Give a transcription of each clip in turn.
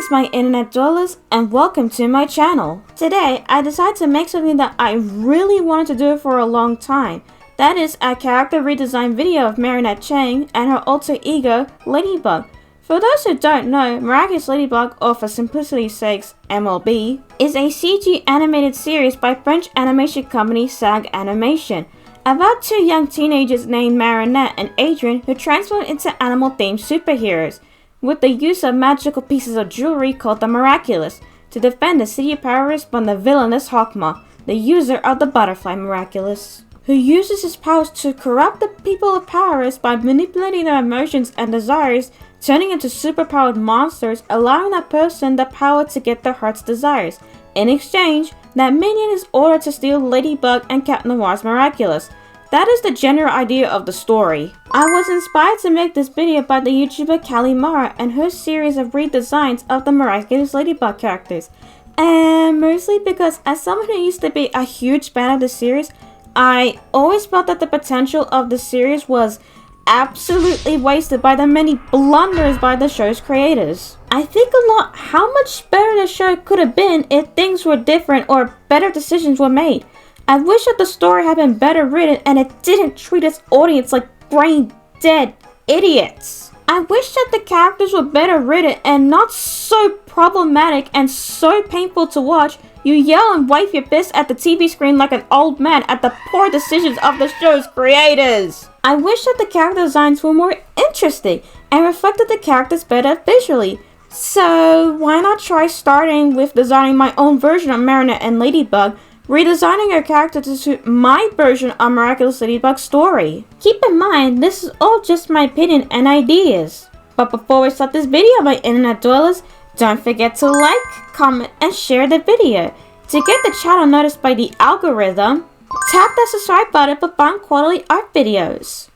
Greetings my internet dwellers and welcome to my channel. Today I decided to make something that I really wanted to do for a long time. That is a character redesign video of Marinette Cheng and her alter ego Ladybug. For those who don't know, Miraculous Ladybug, or for simplicity's sake MLB, is a CG animated series by French animation company SAG Animation about two young teenagers named Marinette and Adrian who transform into animal-themed superheroes with the use of magical pieces of jewelry called the Miraculous to defend the city of Paris from the villainous Hawkmoth, the user of the butterfly Miraculous, who uses his powers to corrupt the people of Paris by manipulating their emotions and desires, turning into superpowered monsters, allowing that person the power to get their heart's desires. In exchange, that minion is ordered to steal Ladybug and Cat Noir's Miraculous. That is the general idea of the story. I was inspired to make this video by the YouTuber Kalimara and her series of redesigns of the Miraculous Ladybug characters. And mostly because as someone who used to be a huge fan of the series, I always felt that the potential of the series was absolutely wasted by the many blunders by the show's creators. I think a lot how much better the show could have been if things were different or better decisions were made. I wish that the story had been better written and it didn't treat its audience like brain-dead idiots. I wish that the characters were better written and not so problematic and so painful to watch. You yell and wave your fist at the TV screen like an old man at the poor decisions of the show's creators. I wish that the character designs were more interesting and reflected the characters better visually. So why not try starting with designing my own version of Marinette and Ladybug, redesigning her character to suit my version of Miraculous Ladybug's story. Keep in mind, this is all just my opinion and ideas. But before we start this video, my internet dwellers, don't forget to like, comment, and share the video. To get the channel noticed by the algorithm, tap that subscribe button for fun quality art videos.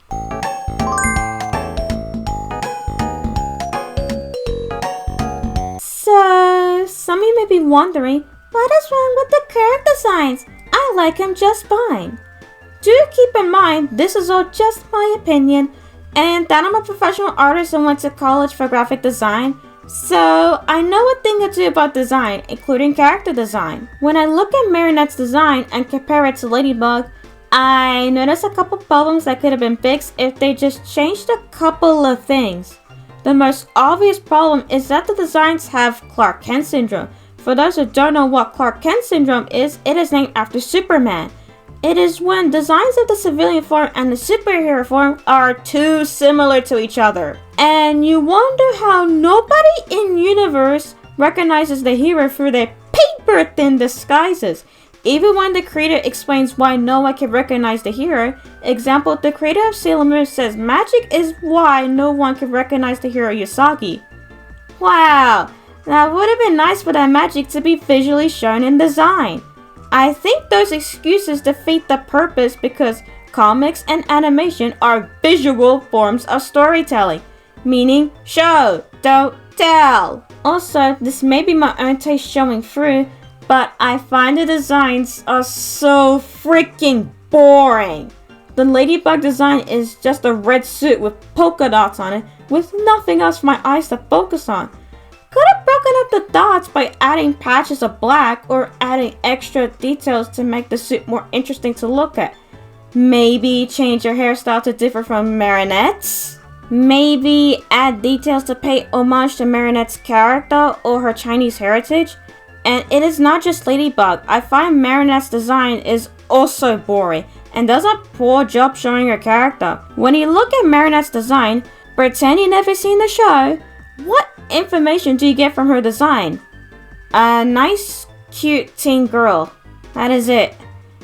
So, some of you may be wondering, what is wrong with the character designs? I like him just fine. Do keep in mind, this is all just my opinion, and that I'm a professional artist and went to college for graphic design, so I know a thing or two about design, including character design. When I look at Marinette's design and compare it to Ladybug, I notice a couple problems that could have been fixed if they just changed a couple of things. The most obvious problem is that the designs have Clark Kent syndrome. For those who don't know what Clark Kent syndrome is, it is named after Superman. It is when designs of the civilian form and the superhero form are too similar to each other. And you wonder how nobody in universe recognizes the hero through their paper-thin disguises. Even when the creator explains why no one can recognize the hero. Example, the creator of Sailor Moon says magic is why no one can recognize the hero Usagi. Wow! That would have been nice for that magic to be visually shown in design. I think those excuses defeat the purpose because comics and animation are visual forms of storytelling, meaning show, don't tell. Also, this may be my own taste showing through, but I find the designs are so freaking boring. The Ladybug design is just a red suit with polka dots on it with nothing else for my eyes to focus on. Could have broken up the dots by adding patches of black or adding extra details to make the suit more interesting to look at. Maybe change your hairstyle to differ from Marinette's. Maybe add details to pay homage to Marinette's character or her Chinese heritage. And it is not just Ladybug. I find Marinette's design is also boring and does a poor job showing her character. When you look at Marinette's design, pretend you never seen the show. What information do you get from her design? A nice, cute teen girl. That is it.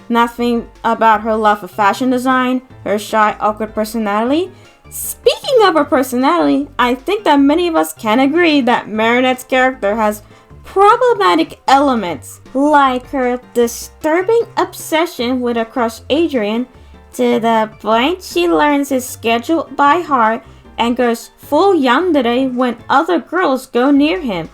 Nothing about her love for fashion design, her shy, awkward personality. Speaking of her personality, I think that many of us can agree that Marinette's character has problematic elements, like her disturbing obsession with her crush Adrian, to the point she learns his schedule by heart and goes full yandere when other girls go near him.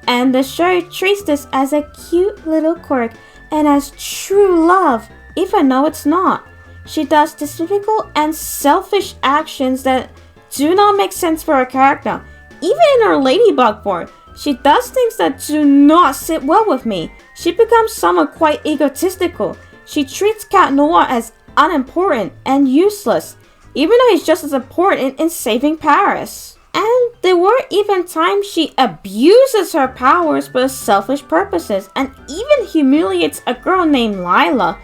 And the show treats this as a cute little quirk and as true love, even though it's not. She does despicable and selfish actions that do not make sense for her character. Even in her Ladybug form, She does things that do not sit well with me. She becomes someone quite egotistical. She treats Cat Noir as unimportant and useless, even though he's just as important in saving Paris. And there were even times she abuses her powers for selfish purposes and even humiliates a girl named Lila,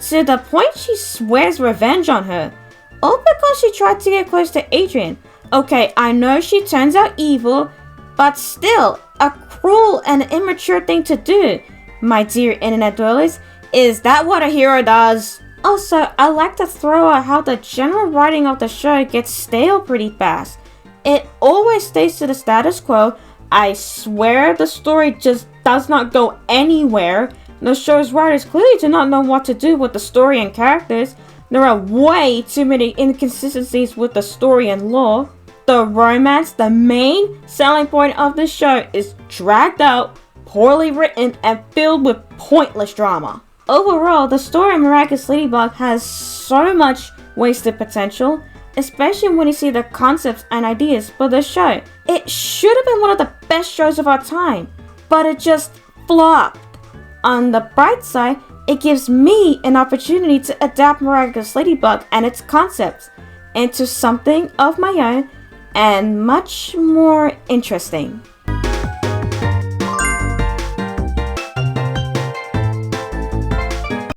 to the point she swears revenge on her. All because she tried to get close to Adrian. Okay, I know she turns out evil, but still, a cruel and immature thing to do. My dear internet dwellers, is that what a hero does? Also, I like to throw out how the general writing of the show gets stale pretty fast. It always stays to the status quo. I swear the story just does not go anywhere. The show's writers clearly do not know what to do with the story and characters. There are way too many inconsistencies with the story and lore. The romance, the main selling point of the show, is dragged out, poorly written, and filled with pointless drama. Overall, the story of Miraculous Ladybug has so much wasted potential, especially when you see the concepts and ideas for the show. It should have been one of the best shows of our time, but it just flopped. On the bright side, it gives me an opportunity to adapt Miraculous Ladybug and its concepts into something of my own and much more interesting.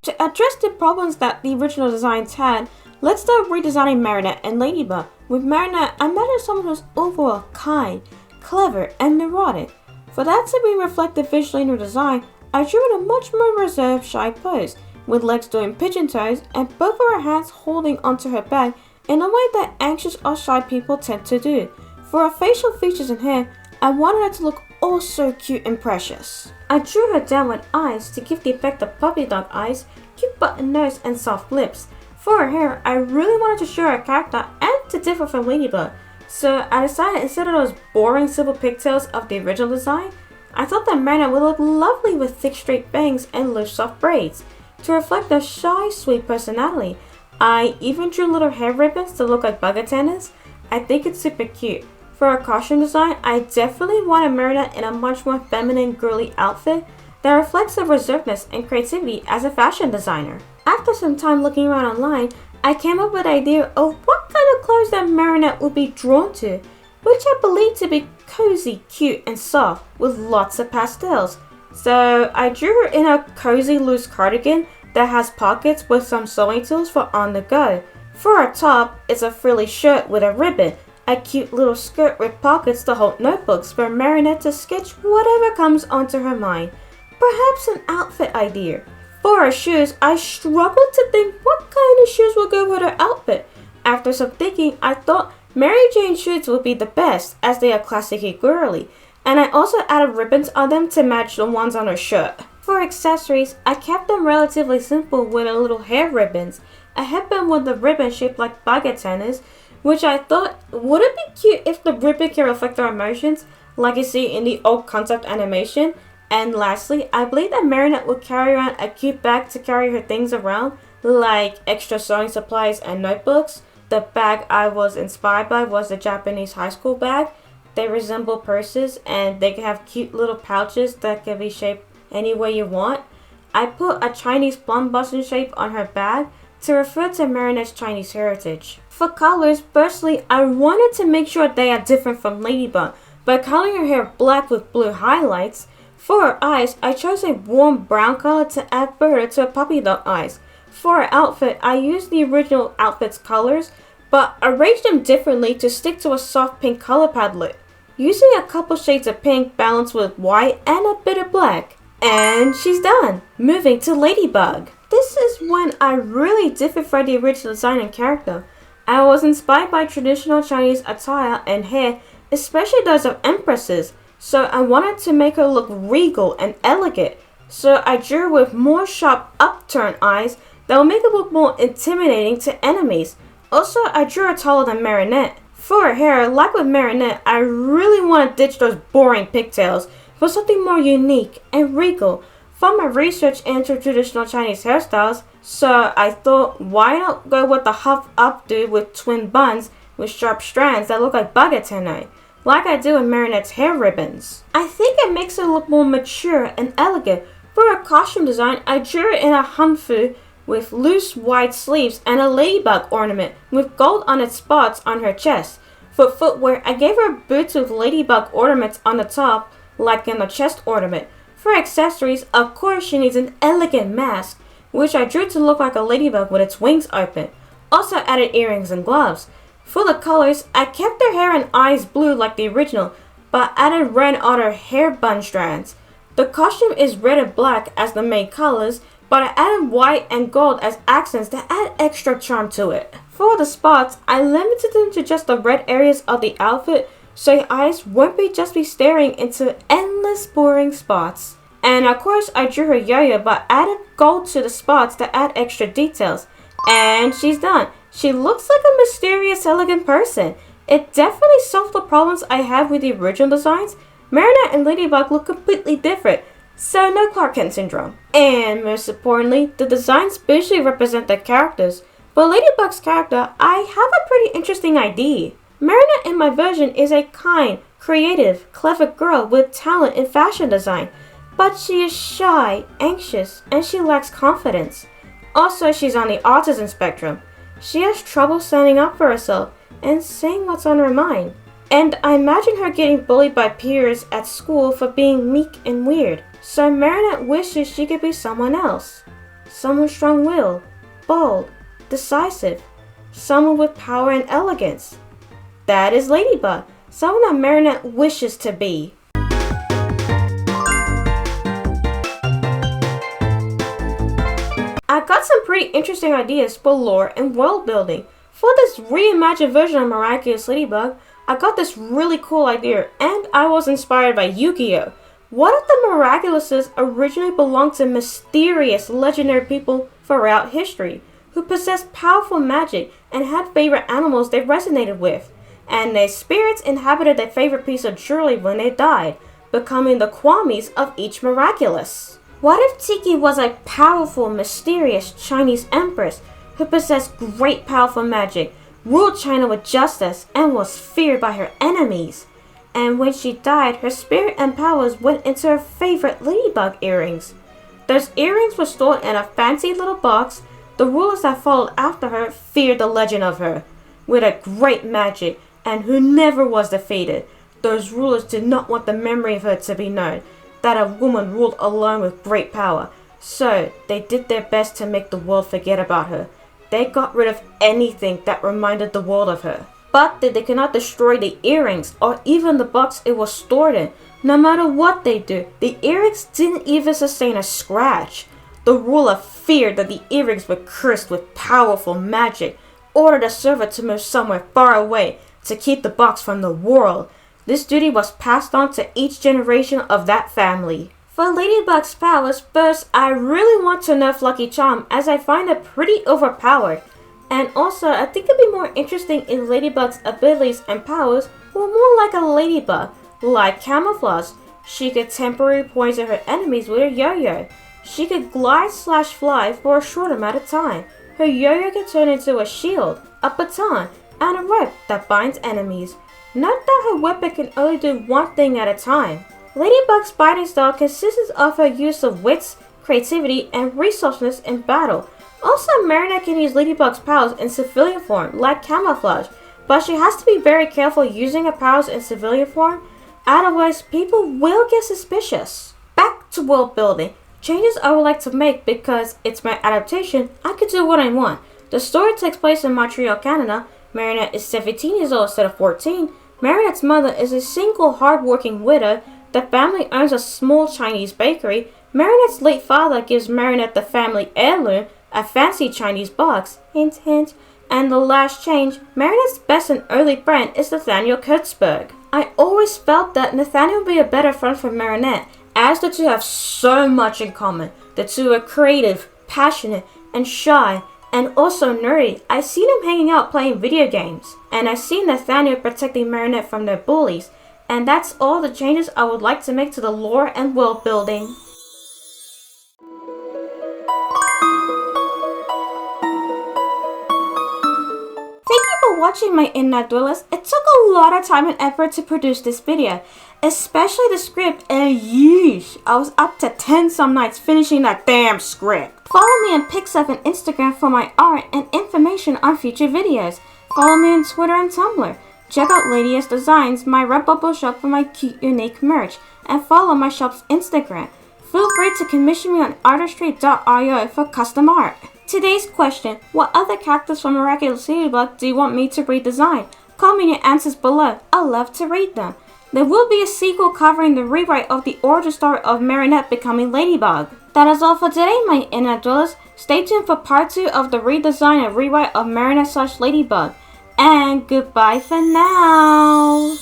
To address the problems that the original designs had, let's start redesigning Marinette and Ladybug. With Marinette, I imagine someone who's overall kind, clever, and neurotic. For that to be reflected visually in her design, I drew in a much more reserved, shy pose, with legs doing pigeon toes and both of her hands holding onto her bag in a way that anxious or shy people tend to do. For her facial features and hair, I wanted her to look oh so cute and precious. I drew her downward eyes to give the effect of puppy dog eyes, cute button nose, and soft lips. For her hair, I really wanted to show her character and to differ from Ladybug, so I decided instead of those boring silver pigtails of the original design, I thought that Marinette would look lovely with thick straight bangs and loose soft braids, to reflect her shy, sweet personality. I even drew little hair ribbons to look like bug antennas. I think it's super cute. For her costume design, I definitely wanted Marinette in a much more feminine, girly outfit that reflects her reservedness and creativity as a fashion designer. After some time looking around online, I came up with the idea of what kind of clothes that Marinette would be drawn to, which I believe to be cozy, cute, and soft with lots of pastels. So I drew her in a cozy loose cardigan that has pockets with some sewing tools for on the go. For her top, it's a frilly shirt with a ribbon, a cute little skirt with pockets to hold notebooks for Marinette to sketch whatever comes onto her mind. Perhaps an outfit idea. For her shoes, I struggled to think what kind of shoes would go with her outfit. After some thinking, I thought Mary Jane shoes would be the best, as they are classically girly, and I also added ribbons on them to match the ones on her shirt. For accessories, I kept them relatively simple with a little hair ribbons, a headband with a ribbon shaped like bug antennas, which I thought, would it be cute if the ribbon can reflect our emotions, like you see in the old concept animation? And lastly, I believe that Marinette would carry around a cute bag to carry her things around, like extra sewing supplies and notebooks. The bag I was inspired by was a Japanese high school bag. They resemble purses and they can have cute little pouches that can be shaped any way you want. I put a Chinese plum button shape on her bag to refer to Marinette's Chinese heritage. For colors, firstly, I wanted to make sure they are different from Ladybug by coloring her hair black with blue highlights. For her eyes, I chose a warm brown color to add further to her puppy dog eyes. For her outfit, I used the original outfit's colors, but arranged them differently to stick to a soft pink color palette, using a couple shades of pink balanced with white and a bit of black. And she's done! Moving to Ladybug. This is when I really differed from the original design and character. I was inspired by traditional Chinese attire and hair, especially those of empresses, so I wanted to make her look regal and elegant. So I drew with more sharp upturned eyes that will make her look more intimidating to enemies. Also, I drew her taller than Marinette. For her hair, like with Marinette, I really want to ditch those boring pigtails for something more unique and regal. From my research into traditional Chinese hairstyles, so I thought, why not go with the huff updo with twin buns with sharp strands that look like bug antennae. like I do in Marinette's hair ribbons. I think it makes her look more mature and elegant. For her costume design, I drew her in a hanfu with loose white sleeves and a ladybug ornament with gold on its spots on her chest. For footwear, I gave her boots with ladybug ornaments on the top, like in the chest ornament. For accessories, of course she needs an elegant mask, which I drew to look like a ladybug with its wings open. Also added earrings and gloves. For the colors, I kept her hair and eyes blue like the original, but added red on her hair bun strands. The costume is red and black as the main colors, but I added white and gold as accents to add extra charm to it. For the spots, I limited them to just the red areas of the outfit, so your eyes won't just be staring into endless boring spots. And of course, I drew her yo-yo, but added gold to the spots to add extra details. And she's done. She looks like a mysterious, elegant person. It definitely solved the problems I had with the original designs. Marinette and Ladybug look completely different, so no Clark Kent syndrome. And most importantly, the designs visually represent the characters. For Ladybug's character, I have a pretty interesting idea. Marinette in my version is a kind, creative, clever girl with talent in fashion design, but she is shy, anxious, and she lacks confidence. Also, she's on the autism spectrum. She has trouble standing up for herself and saying what's on her mind. And I imagine her getting bullied by peers at school for being meek and weird. So Marinette wishes she could be someone else. Someone strong-willed, bold, decisive, someone with power and elegance. That is Ladybug, someone that Marinette wishes to be. I got some pretty interesting ideas for lore and world building. For this reimagined version of Miraculous Ladybug, I got this really cool idea, and I was inspired by Yu-Gi-Oh! What if the Miraculouses originally belonged to mysterious, legendary people throughout history, who possessed powerful magic and had favorite animals they resonated with, and their spirits inhabited their favorite piece of jewelry when they died, becoming the Kwamis of each Miraculous? What if Tiki was a powerful, mysterious Chinese empress who possessed great powerful magic, ruled China with justice, and was feared by her enemies? And when she died, her spirit and powers went into her favorite ladybug earrings. Those earrings were stored in a fancy little box. The rulers that followed after her feared the legend of her, with a great magic, and who never was defeated. Those rulers did not want the memory of her to be known, that a woman ruled alone with great power. So they did their best to make the world forget about her. They got rid of anything that reminded the world of her. But they could not destroy the earrings or even the box it was stored in. No matter what they do, the earrings didn't even sustain a scratch. The ruler feared that the earrings were cursed with powerful magic, ordered a servant to move somewhere far away to keep the box from the world. This duty was passed on to each generation of that family. For Ladybug's powers, first I really want to nerf Lucky Charm, as I find it pretty overpowered. And also, I think it'd be more interesting if Ladybug's abilities and powers were more like a ladybug, like camouflage. She could temporarily poison her enemies with her yo-yo. She could glide/fly for a short amount of time. Her yo-yo could turn into a shield, a baton, and a rope that binds enemies. Note that her weapon can only do one thing at a time. Ladybug's fighting style consists of her use of wits, creativity, and resourcefulness in battle. Also, Marinette can use Ladybug's powers in civilian form, like camouflage, but she has to be very careful using her powers in civilian form, otherwise people will get suspicious. Back to world building. Changes I would like to make because it's my adaptation, I could do what I want. The story takes place in Montreal, Canada. Marinette is 17 years old instead of 14. Marinette's mother is a single hard-working widow. The family owns a small Chinese bakery. Marinette's late father gives Marinette the family heirloom, a fancy Chinese box, hint hint, and the last change, Marinette's best and only friend is Nathaniel Kurtzberg. I always felt that Nathaniel would be a better friend for Marinette, as the two have so much in common. The two are creative, passionate, and shy, and also nerdy. I see them hanging out playing video games, and I see Nathaniel protecting Marinette from their bullies, and that's all the changes I would like to make to the lore and world building. for watching, my internet dwellers. It took a lot of time and effort to produce this video, especially the script, and yeesh, I was up to 10 some nights finishing that damn script. Follow me on Pixar and Instagram for my art and information on future videos. Follow me on Twitter and Tumblr. Check out Redesign, my Redbubble shop for my cute, unique merch, and follow my shop's Instagram. Feel free to commission me on artistry.io for custom art. Today's question: what other characters from Miraculous Ladybug do you want me to redesign? Comment your answers below. I love to read them. There will be a sequel covering the rewrite of the origin story of Marinette becoming Ladybug. That is all for today, my internet dwellers. Stay tuned for part 2 of the redesign and rewrite of Marinette / Ladybug. And goodbye for now.